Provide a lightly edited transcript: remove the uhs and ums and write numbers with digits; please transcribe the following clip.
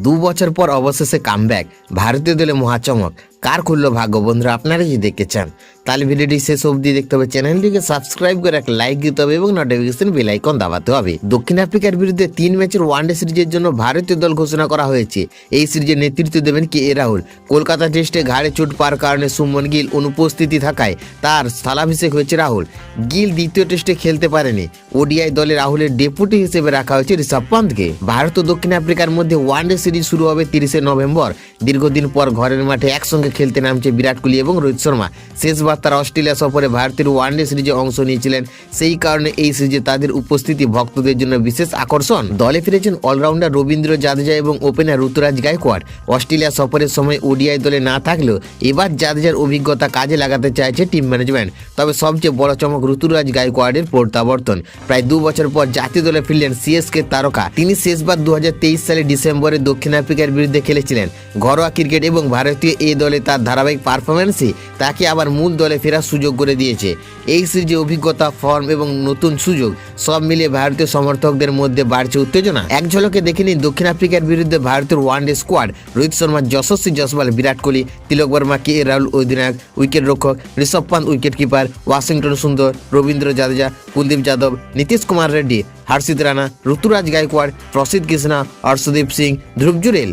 বছর পর অবশেষে কামব্যাক, ভারতীয় দলে মহাচমক। কার খুললো ভাগ্য? বন্ধুরা আপনারা যদি দেখতে চান তাহলে ভিডিওটি শেষ অবধি দেখতে হবে, চ্যানেলটিকে সাবস্ক্রাইব করে এক লাইক দিতে হবে এবং নোটিফিকেশন বেল আইকন দাবাতে হবে। দক্ষিণ আফ্রিকার বিরুদ্ধে 3 ম্যাচের ওয়ানডে সিরিজের জন্য ভারতীয় দল ঘোষণা করা হয়েছে। এই সিরিজের নেতৃত্ব দেবেন কে রাহুল। কলকাতা টেস্টে ঘাড়ে চোট পাওয়ার কারণে সুমন গিল অনুপস্থিতি থাকায় তার স্থলাভিষেক হয়েছে রাহুল। গিল দ্বিতীয় টেস্টে খেলতে পারেনি। ওডিআই দলে রাহুলের ডেপুটি হিসেবে রাখা হয়েছে ঋষভ পন্থকে। ভারত ও দক্ষিণ আফ্রিকার মধ্যে ওয়ানডে সিরিজ শুরু হবে 30শে নভেম্বর। দীর্ঘদিন পর ঘরের মাঠে একসঙ্গে খেলতে নামছে বিরাট কোহলি এবং রোহিত শর্মা। শেষবার তারা অস্ট্রেলিয়া সফরে ভারতের ওয়ানডে সিরিজে অংশ নিয়েছিলেন। সেই কারণে এই সিরিজে তাদের উপস্থিতি ভক্তদের জন্য বিশেষ আকর্ষণ। দলে ফিরেছেন অলরাউন্ডার রবীন্দ্র জাদেজা এবং ওপেনার ঋতুরাজ গায়কোয়াড়। অস্ট্রেলিয়া সফরের সময় ওডিআই দলে না থাকলেও এবার জাদেজার অভিজ্ঞতা কাজে লাগাতে চাইছে টিম ম্যানেজমেন্ট। তবে সবচেয়ে বড় চমক ঋতুরাজ গায়কোয়াড়ের প্রত্যাবর্তন। প্রায় 2 বছর পর জাতীয় দলে ফিরলেন সিএসকে তারকা। তিনি শেষবার 2023 সালে ডিসেম্বরে দক্ষিণ আফ্রিকার বিরুদ্ধে খেলেছিলেন। ঘরোয়া ক্রিকেট এবং ভারতীয় এ দলে তার ধারাবাহিক পারফরমেন্সই তাকে আবার মূল দলে ফেরার সুযোগ করে দিয়েছে। এই সিরিজে অভিজ্ঞতা, ফর্ম এবং নতুন সুযোগ সব মিলিয়ে ভারতীয় সমর্থকদের মধ্যে বাড়ছে উত্তেজনা। এক ঝলকে দেখে নিন দক্ষিণ আফ্রিকার বিরুদ্ধে ভারতের ওয়ানডে স্কোয়াড। রোহিত শর্মা, যশস্বী জয়সওয়াল, বিরাট কোহলি, তিলক বর্মা, কে রাহুল অধিনায়ক, উইকেট রক্ষক, Rishabh Pant wicket keeper, Washington সুন্দর, রবীন্দ্র জাদেজা, কুলদীপ যাদব, নীতিশ কুমার রেড্ডি, হর্ষিত রানা, ঋতুরাজ গায়কোয়াড়, প্রসিদ্ধ কৃষ্ণা, অর্শদীপ সিং, ধ্রুব জুরেল।